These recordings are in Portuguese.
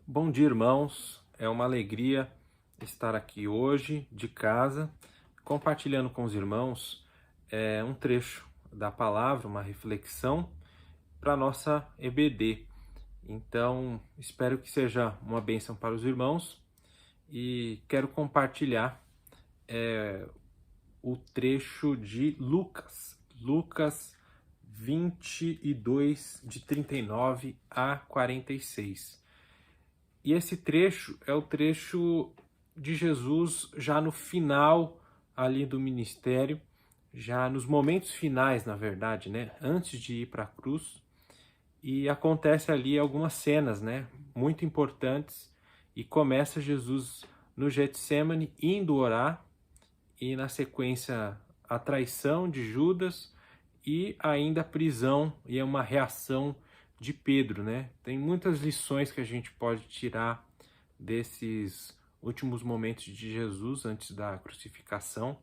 Bom dia, irmãos. É uma alegria estar aqui hoje de casa, compartilhando com os irmãos um trecho da palavra, uma reflexão para nossa EBD. Então, espero que seja uma bênção para os irmãos e quero compartilhar o trecho de Lucas 22, de 39 a 46. E esse trecho é o trecho de Jesus já no final ali do ministério, já nos momentos finais, na verdade, né? Antes de ir para a cruz. E acontece ali algumas cenas, né? Muito importantes. E começa Jesus no Getsemane indo orar e na sequência a traição de Judas e ainda a prisão e uma reação de Pedro, né? Tem muitas lições que a gente pode tirar desses últimos momentos de Jesus antes da crucificação,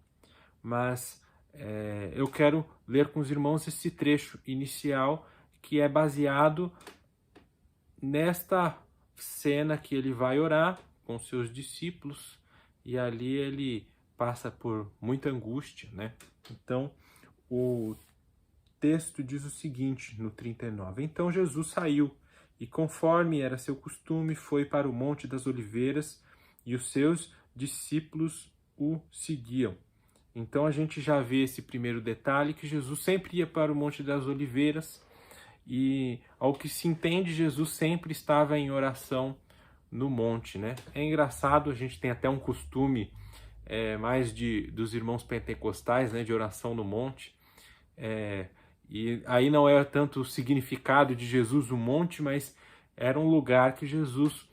mas eu quero ler com os irmãos esse trecho inicial que é baseado nesta cena que ele vai orar com seus discípulos e ali ele passa por muita angústia, né? Então, o texto diz o seguinte no 39: Então Jesus saiu e, conforme era seu costume, foi para o Monte das Oliveiras e os seus discípulos o seguiam. Então a gente já vê esse primeiro detalhe, que Jesus sempre ia para o Monte das Oliveiras e, ao que se entende, Jesus sempre estava em oração no monte, né? É engraçado, a gente tem até um costume mais dos irmãos pentecostais, né, de oração no monte. E aí não era tanto o significado de Jesus no monte, mas era um lugar que Jesus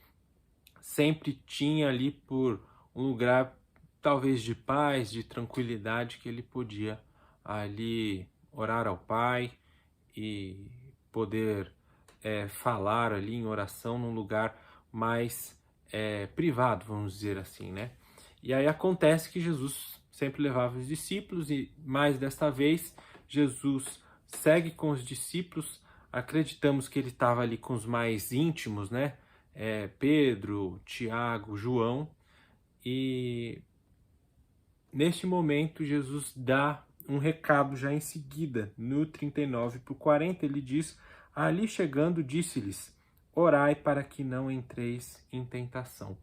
sempre tinha ali por um lugar talvez de paz, de tranquilidade, que ele podia ali orar ao Pai e poder falar ali em oração num lugar mais privado, vamos dizer assim, né? E aí acontece que Jesus sempre levava os discípulos e mais desta vez Jesus segue com os discípulos. Acreditamos que ele estava ali com os mais íntimos, né? Pedro, Tiago, João. E neste momento Jesus dá um recado já em seguida, no 39 para o 40, ele diz: ali chegando, disse-lhes: orai para que não entreis em tentação.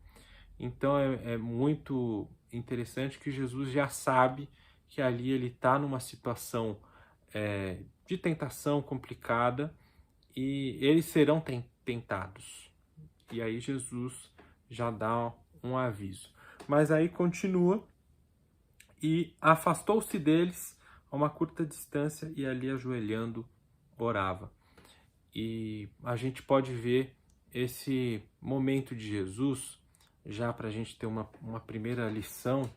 Então é muito interessante que Jesus já sabe que ali ele está numa situação de tentação complicada e eles serão tentados. E aí Jesus já dá um aviso. Mas aí continua: e afastou-se deles a uma curta distância e ali ajoelhando orava. E a gente pode ver esse momento de Jesus, já para a gente ter uma primeira lição,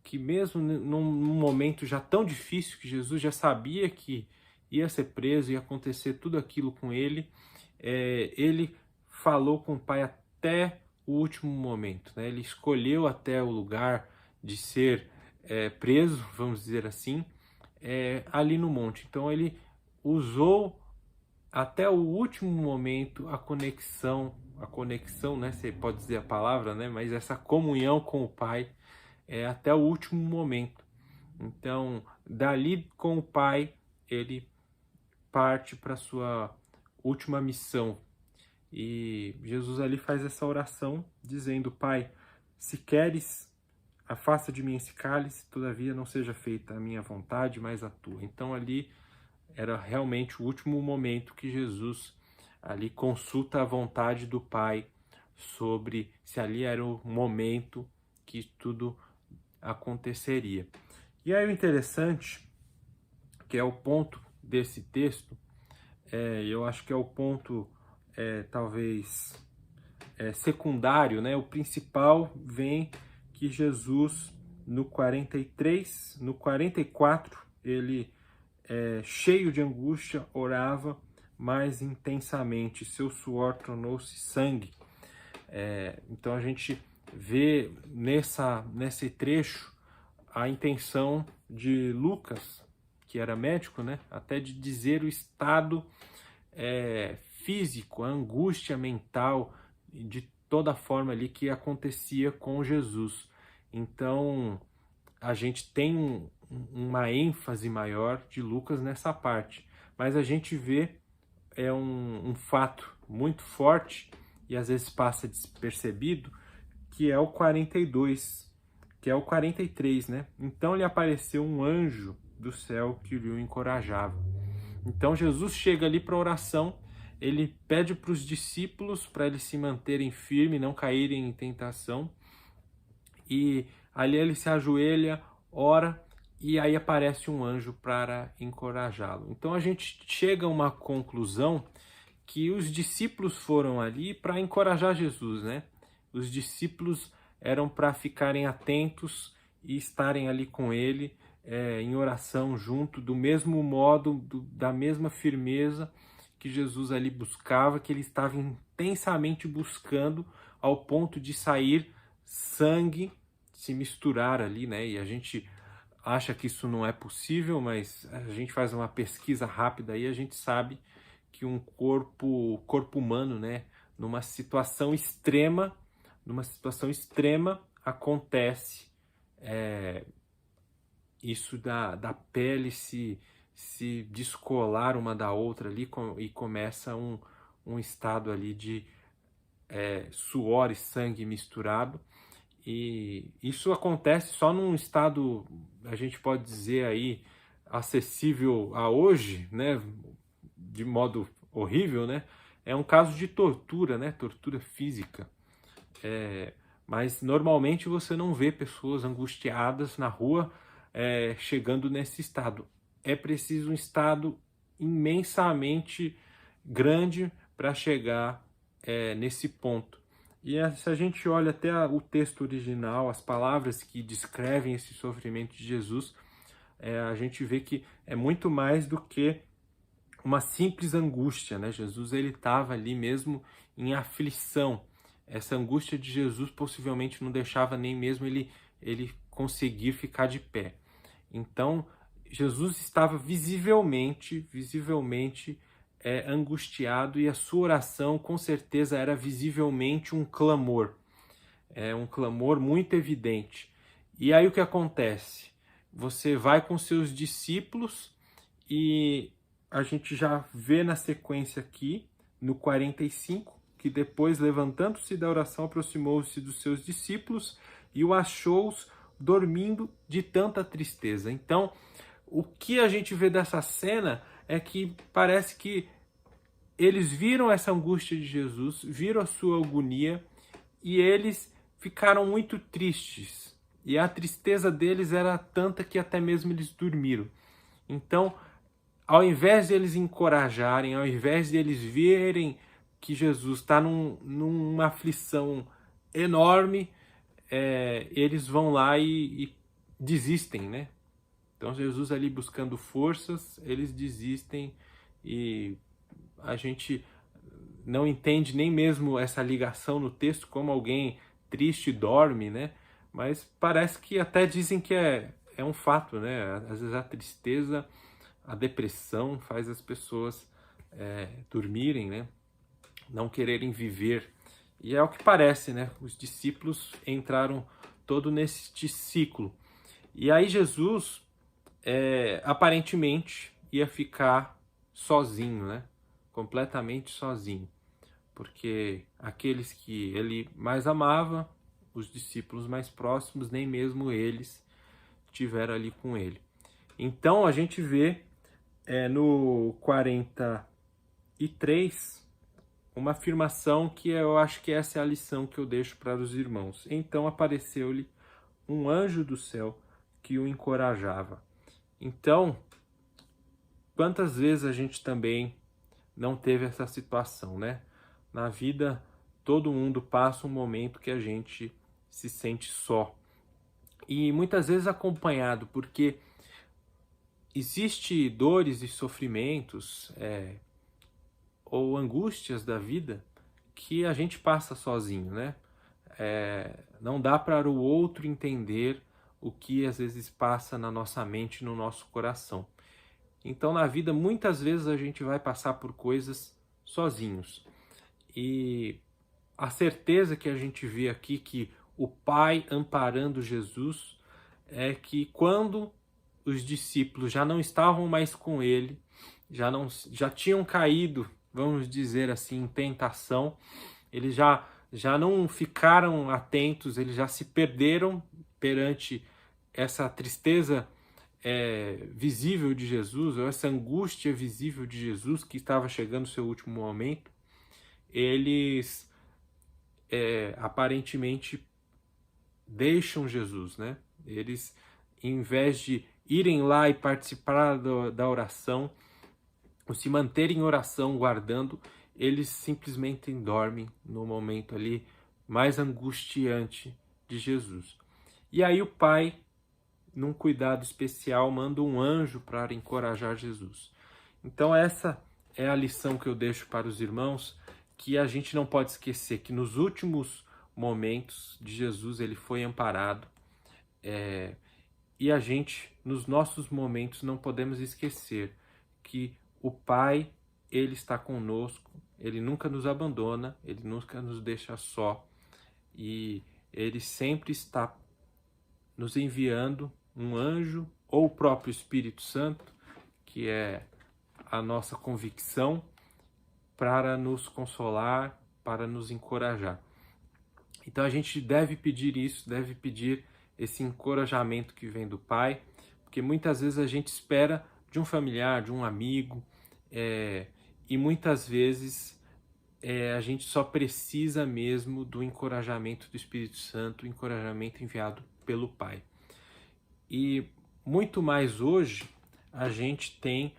que mesmo num momento já tão difícil, que Jesus já sabia que ia ser preso, ia acontecer tudo aquilo com ele, ele falou com o Pai até o último momento, né? Ele escolheu até o lugar de ser preso, vamos dizer assim, ali no monte. Então ele usou até o último momento a conexão, né? Você pode dizer a palavra, né? Mas essa comunhão com o Pai até o último momento. Então, dali com o Pai, ele parte para sua última missão. E Jesus ali faz essa oração dizendo: Pai, se queres, afasta de mim esse cálice, todavia não seja feita a minha vontade, mas a tua. Então ali era realmente o último momento que Jesus ali consulta a vontade do Pai sobre se ali era o momento que tudo aconteceria. E aí o interessante, que é o ponto desse texto, eu acho que é o ponto talvez secundário, né? O principal vem que Jesus no 43, no 44, ele cheio de angústia orava mais intensamente, seu suor tornou-se sangue. Então a gente vê nesse trecho a intenção de Lucas, que era médico, né, até de dizer o estado físico, a angústia mental de toda a forma ali que acontecia com Jesus. Então, a gente tem uma ênfase maior de Lucas nessa parte, mas a gente vê um fato muito forte e às vezes passa despercebido, que é o 42, que é o 43, né? Então lhe apareceu um anjo do céu que lhe encorajava. Então Jesus chega ali para a oração, ele pede para os discípulos para eles se manterem firmes, não caírem em tentação, e ali ele se ajoelha, ora, e aí aparece um anjo para encorajá-lo. Então a gente chega a uma conclusão que os discípulos foram ali para encorajar Jesus, né? Os discípulos eram para ficarem atentos e estarem ali com ele em oração junto, do mesmo modo, da mesma firmeza que Jesus ali buscava, que ele estava intensamente buscando, ao ponto de sair sangue, se misturar ali, né? E a gente acha que isso não é possível, mas a gente faz uma pesquisa rápida e a gente sabe que um corpo humano, né, numa situação extrema acontece isso da pele se descolar uma da outra ali e começa um estado ali de suor e sangue misturado. E isso acontece só num estado, a gente pode dizer aí, acessível a hoje, né, de modo horrível, né? É um caso de tortura, né? Tortura física. Mas normalmente você não vê pessoas angustiadas na rua chegando nesse estado. É preciso um estado imensamente grande para chegar nesse ponto. E se a gente olha até o texto original, as palavras que descrevem esse sofrimento de Jesus, a gente vê que é muito mais do que uma simples angústia, né? Jesus ele estava ali mesmo em aflição. Essa angústia de Jesus possivelmente não deixava nem mesmo ele conseguir ficar de pé. Então, Jesus estava visivelmente angustiado, e a sua oração com certeza era visivelmente um clamor muito evidente. E aí o que acontece? Você vai com seus discípulos e a gente já vê na sequência aqui, no 45, que depois, levantando-se da oração, aproximou-se dos seus discípulos e o achou-os dormindo de tanta tristeza. Então, o que a gente vê dessa cena é que parece que eles viram essa angústia de Jesus, viram a sua agonia e eles ficaram muito tristes. E a tristeza deles era tanta que até mesmo eles dormiram. Então, ao invés de eles encorajarem, ao invés de eles verem que Jesus está numa aflição enorme, eles vão lá e desistem, né? Então Jesus ali buscando forças, eles desistem e a gente não entende nem mesmo essa ligação no texto, como alguém triste dorme, né? Mas parece que até dizem que é um fato, né? Às vezes a tristeza, a depressão faz as pessoas dormirem, né? Não quererem viver. E é o que parece, né? Os discípulos entraram todo nesse ciclo. E aí Jesus, aparentemente, ia ficar sozinho, né? Completamente sozinho. Porque aqueles que ele mais amava, os discípulos mais próximos, nem mesmo eles estiveram ali com ele. Então a gente vê no 43 uma afirmação que eu acho que essa é a lição que eu deixo para os irmãos. Então apareceu-lhe um anjo do céu que o encorajava. Então, quantas vezes a gente também não teve essa situação, né? Na vida, todo mundo passa um momento que a gente se sente só. E muitas vezes acompanhado, porque existe dores e sofrimentos ou angústias da vida que a gente passa sozinho, né? Não dá para o outro entender o que às vezes passa na nossa mente, no nosso coração. Então, na vida, muitas vezes a gente vai passar por coisas sozinhos. E a certeza que a gente vê aqui que o Pai amparando Jesus é que quando os discípulos já não estavam mais com ele, já tinham caído, vamos dizer assim, em tentação, eles já não ficaram atentos, eles já se perderam perante essa tristeza visível de Jesus, ou essa angústia visível de Jesus que estava chegando no seu último momento. Eles aparentemente deixam Jesus, né? Eles, em vez de irem lá e participar da oração, ou se manterem em oração, guardando, eles simplesmente dormem no momento ali mais angustiante de Jesus. E aí o Pai, num cuidado especial, manda um anjo para encorajar Jesus. Então essa é a lição que eu deixo para os irmãos, que a gente não pode esquecer que nos últimos momentos de Jesus ele foi amparado, e a gente, nos nossos momentos, não podemos esquecer que o Pai, ele está conosco, ele nunca nos abandona, ele nunca nos deixa só, e ele sempre está nos enviando um anjo ou o próprio Espírito Santo, que é a nossa convicção, para nos consolar, para nos encorajar. Então a gente deve pedir isso, deve pedir esse encorajamento que vem do Pai, porque muitas vezes a gente espera de um familiar, de um amigo, e muitas vezes a gente só precisa mesmo do encorajamento do Espírito Santo, o encorajamento enviado pelo Pai. E muito mais hoje, a gente tem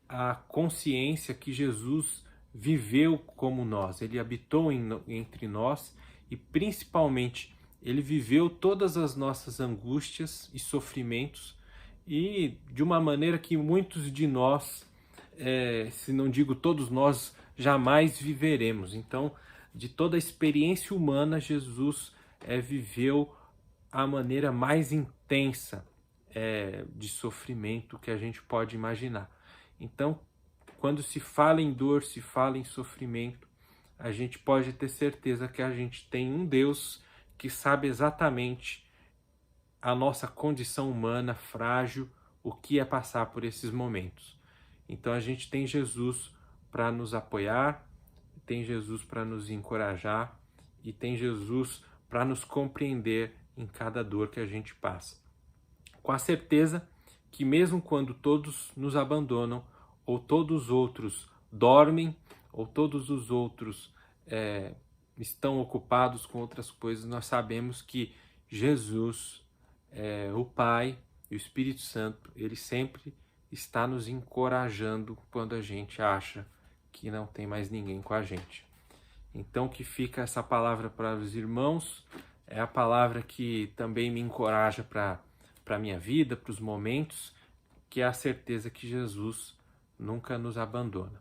a consciência que Jesus viveu como nós, ele habitou entre nós e principalmente ele viveu todas as nossas angústias e sofrimentos e de uma maneira que muitos de nós, se não digo todos nós, jamais viveremos. Então, de toda a experiência humana, Jesus viveu a maneira mais intensa de sofrimento que a gente pode imaginar. Então, quando se fala em dor, se fala em sofrimento, a gente pode ter certeza que a gente tem um Deus que sabe exatamente a nossa condição humana frágil, o que é passar por esses momentos. Então a gente tem Jesus para nos apoiar, tem Jesus para nos encorajar e tem Jesus para nos compreender em cada dor que a gente passa. Com a certeza que mesmo quando todos nos abandonam, ou todos os outros dormem, ou todos os outros estão ocupados com outras coisas, nós sabemos que Jesus, o Pai e o Espírito Santo, ele sempre está nos encorajando quando a gente acha que não tem mais ninguém com a gente. Então que fica essa palavra para os irmãos, é a palavra que também me encoraja para a minha vida, para os momentos, que é a certeza que Jesus nunca nos abandona.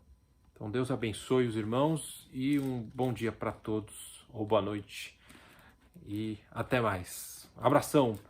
Então Deus abençoe os irmãos e um bom dia para todos, ou boa noite, e até mais. Abração!